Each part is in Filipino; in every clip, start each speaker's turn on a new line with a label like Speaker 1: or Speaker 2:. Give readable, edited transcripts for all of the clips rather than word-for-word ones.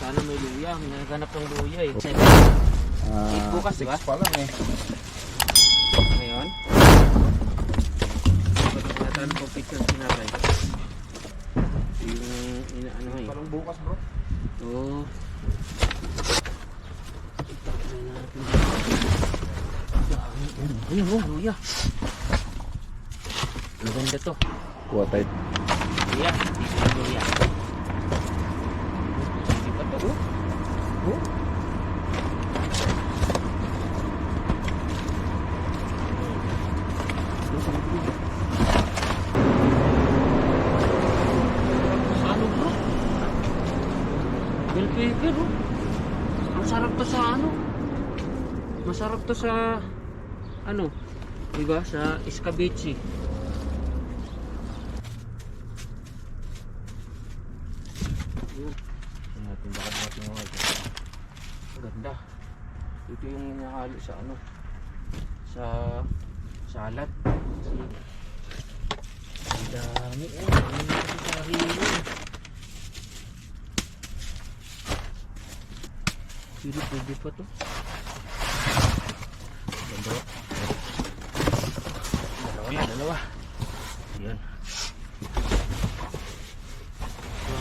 Speaker 1: Sana may luya. May naghanap ng luya eh. 7. 8 bukas, diba?
Speaker 2: 6 pa lang eh.
Speaker 1: Ngayon. Nataan ko picture sinabay. Yung inaano eh.
Speaker 2: Parang bukas bro.
Speaker 1: Oo. Ayun, luya. Maganda to.
Speaker 2: Kuha tayo.
Speaker 1: Luya. Luya. Hindi pa to, oh. Oh. Ano bro? Bell pepper, oh. Ang sarap to sa ano. Masarap to sa ano, diba? Sa escabeche. Natin bakit mga ganda. Ito yung hinahalo sa ano, sa salad. Ang dami eh. Ano na kasi sa hilo. Pero pwede pa to. Ganda. Dalawa. Yan.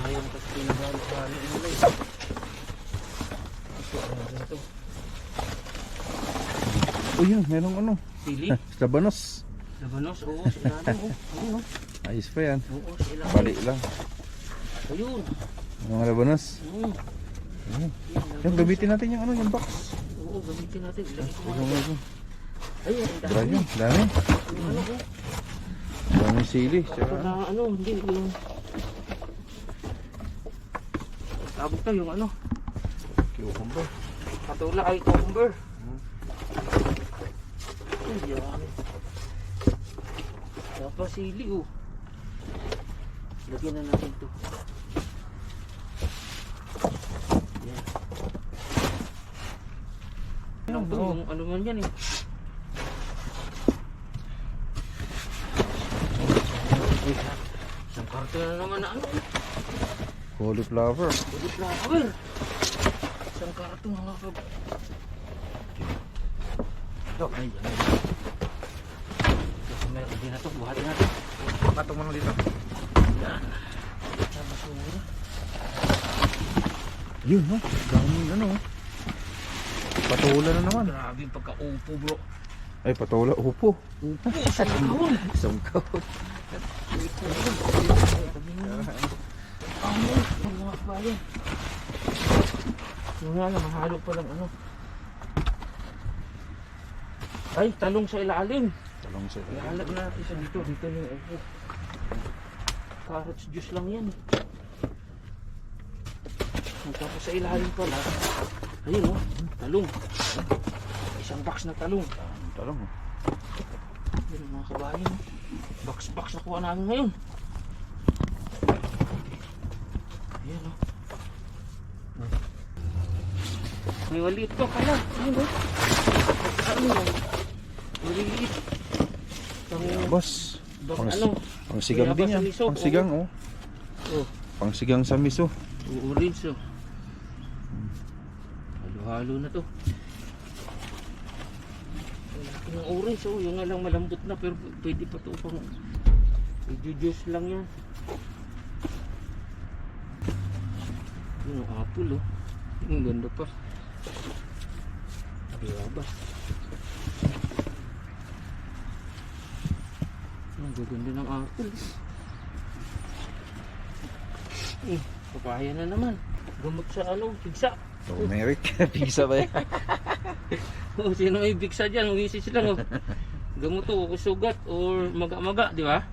Speaker 1: Ayun kasi pinagalo-halo nila eh. Ito, ano ito?
Speaker 2: Oh yun, merong ano.
Speaker 1: Sili?
Speaker 2: Labanos.
Speaker 1: Labanos, oo, sa ilalim, oh. Ayun, oh.
Speaker 2: Ayos pa yan.
Speaker 1: Oo, sa ilalim.
Speaker 2: Balik lang.
Speaker 1: Ayun.
Speaker 2: Mga labanos.
Speaker 1: Yan,
Speaker 2: Yung gamitin natin yung ano, yung box.
Speaker 1: oo, gamitin natin. Ilagay ko
Speaker 2: Ano
Speaker 1: mga
Speaker 2: ito?
Speaker 1: ayun, ang
Speaker 2: Dami,
Speaker 1: dami.
Speaker 2: dami.
Speaker 1: Yung ano, oh.
Speaker 2: Daming sili.
Speaker 1: Ito
Speaker 2: Tsaka
Speaker 1: na, ano, hindi, yung... Tawag to, yung ano,
Speaker 2: cucumber.
Speaker 1: patula ay cucumber. Ay, yan. Tapos sili, oh. Lagyan na natin to. Yan. Ano to,
Speaker 2: Oo.
Speaker 1: yung ano man yan eh. Isang karton na naman na ano.
Speaker 2: Cauliflower.
Speaker 1: Cauliflower. Isang karton mga kab... Ito, ay, yan. Ito, meron din na ito. Buhatin natin.
Speaker 2: Patong mo na dito.
Speaker 1: Yan. Sa basura.
Speaker 2: Yun, no? Daming ano. Patula na naman.
Speaker 1: Grabe yung pagka-upo, bro.
Speaker 2: Ay, patula. Upo.
Speaker 1: Upo, sa kahon.
Speaker 2: Isang kahon.
Speaker 1: Ang mga bayan. Yung nga lang, mahalo pa lang ano. Ay, talong sa ilalim.
Speaker 2: Talong sila.
Speaker 1: Ihalag na natin sa dito. Dito yung upo. Carrots juice lang yan. Tapos sa ilalim pala. Ayun oh, talong. Isang box na talong.
Speaker 2: Talong.
Speaker 1: Ayun mga kabayan. Box na kuha namin ngayon. Ayan oh. May maliit pa pala. Ayun oh. Ano yun? Maliit.
Speaker 2: Boss.
Speaker 1: Ano?
Speaker 2: Pang sigang
Speaker 1: May
Speaker 2: din
Speaker 1: abas sa
Speaker 2: yan.
Speaker 1: miso,
Speaker 2: Pang sigang, oh.
Speaker 1: Oh.
Speaker 2: Pang sigang sa miso.
Speaker 1: Orange oh. Halo-halo na to. Laki ng orange oh. Yung nga lang malambot na pero pwede pa to pang i-juice lang yan. Yung apple oh. Ang ganda pa. Biyabas. Ang gaganda ng apple. Papaya na naman. Gamot sa ano, pigsa.
Speaker 2: Turmeric. Pisa ba yan?
Speaker 1: Oh, sino may pigsa dyan? Wisis lang oh. Gamot to, sugat or maga-maga, di ba?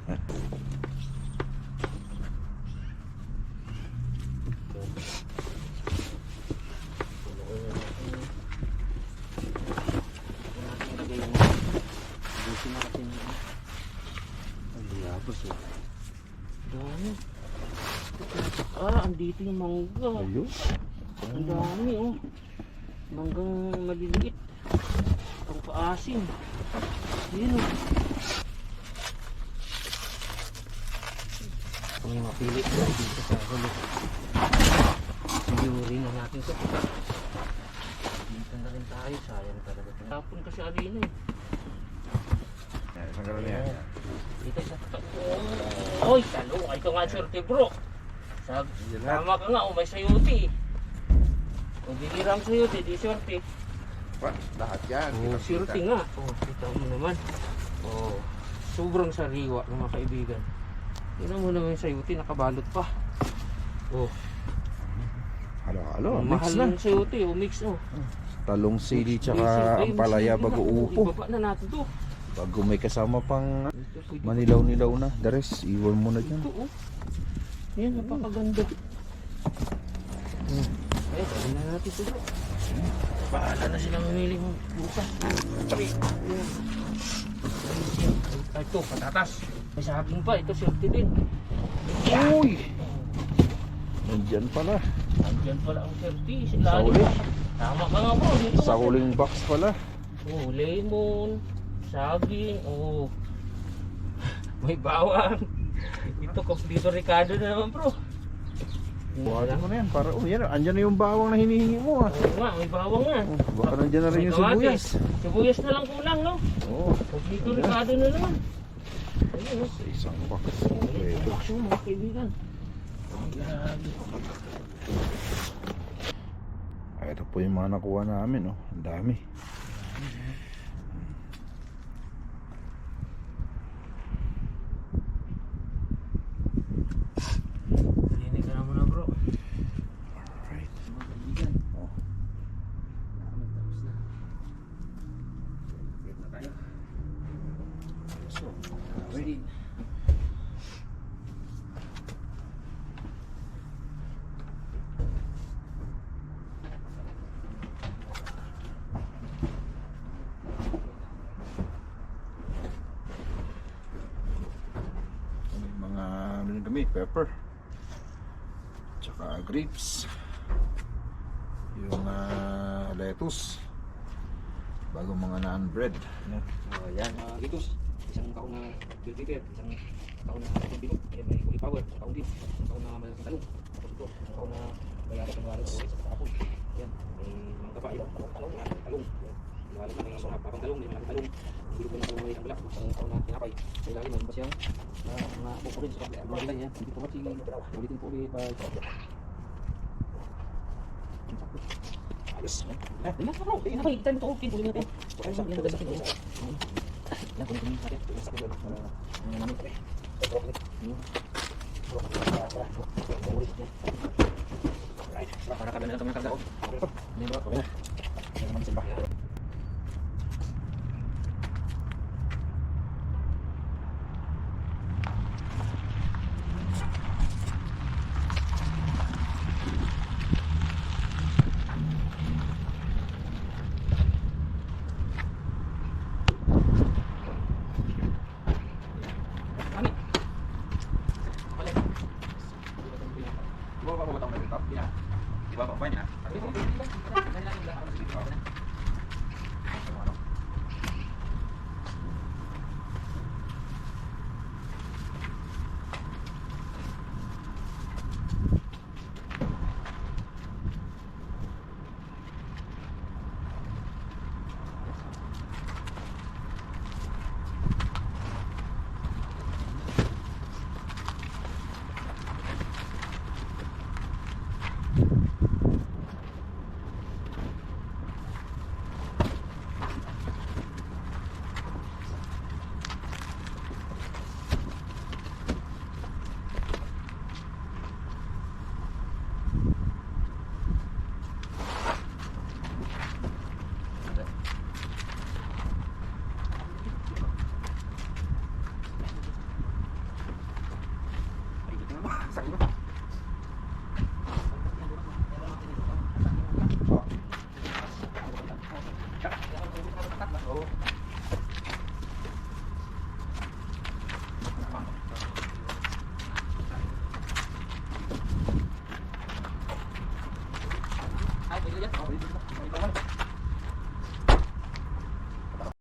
Speaker 1: Andito yung mangga.
Speaker 2: Ayun.
Speaker 1: Ang dami oh. Manggang maliliit. Pang paasim. Yun oh. Kung yung mapili ko dito sa hulo. Siguri na natin. Ikot ka. Dito na rin tayo. Sayang talaga. Tapon kasi arena eh.
Speaker 2: Isang gano'n yan.
Speaker 1: Dito sa... Oy, talo. Ito nga surte bro. Tama ka nga. May sayuti. O biniram sayuti. Di surte.
Speaker 2: Lahat yan.
Speaker 1: Oh, surte nga. Oh, kita mo naman. Oh, sobrang sariwa ng mga kaibigan. Tingnan mo naman yung sayuti. Nakabalot pa. Oh.
Speaker 2: Halo-halo. Mix
Speaker 1: Mahal
Speaker 2: na.
Speaker 1: ng sayuti. Oh, mix oh.
Speaker 2: Talong sili
Speaker 1: Ay,
Speaker 2: tsaka ampalaya
Speaker 1: sili na.
Speaker 2: bago
Speaker 1: Oh,
Speaker 2: upo.
Speaker 1: ibaba na natin to.
Speaker 2: Bago may kasama pang
Speaker 1: Ito, pwede.
Speaker 2: manilaw-nilaw na. The rest, iwan mo na dyan.
Speaker 1: Ito oh. Yan, napakaganda. Eh, dali na natin ito bro. Bahala na silang mamili mo bukas. Ay, ito, patatas. May saging pa. Ito, safety din.
Speaker 2: Uy! Nandyan pala.
Speaker 1: Andyan pala ang safety.
Speaker 2: Sa huli.
Speaker 1: Tama ka nga bro. Dito
Speaker 2: Sa
Speaker 1: nga.
Speaker 2: huling box pala.
Speaker 1: Oh, lemon, saging, oh. May bawang. Ito, dito Ricardo na naman bro.
Speaker 2: Buhatin mo na yan. Para, yan. Andyan na yung bawang na hinihingi mo ah.
Speaker 1: Oo nga, may bawang nga.
Speaker 2: Baka nandyan na rin yung sibuyas.
Speaker 1: Sibuyas na lang kulang, no?
Speaker 2: Oo.
Speaker 1: Dito Ricardo na naman. Ayun, no?
Speaker 2: Sa isang box.
Speaker 1: Ay,
Speaker 2: Pwede.
Speaker 1: box yung mga kaibigan. Ang grabe.
Speaker 2: Ito po yung mga nakuha namin. Oh. Ang dami.
Speaker 1: Nalinig ka na muna, bro.
Speaker 2: Alright.
Speaker 1: Mga kaibigan.
Speaker 2: Oh.
Speaker 1: Tapos na. Wait na tayo. So, ready.
Speaker 2: May mga ano rin kami, pepper. Tsaka grapes. Yung lettuce. Bago mga naan bread.
Speaker 1: Yan, litos. Isang kaon na bell pepper, isang kaon na bilog, may cauliflower, isang kaon din, isang kaon na malaking talong, tapos ito, isang kaon na bayabas ng walang oris at tapon. Yan, may mga kapa, yung talong, talong. Ilalim na may mga papang talong, may malaking talong. Bilog na may isang bulak, isang kaon na tinapay. Sa ilalim, may siyang mga pupo rin sa mga gulay. Yan, hindi po matsi, ulitin po ulit. Ayos. Yan na bro, yan na ba, itan mo ito, pinpulin natin. Yan, yan, nagasakin mo. Yan, kunin natin. Para kami na lang karga. Ini bro. Naman sila.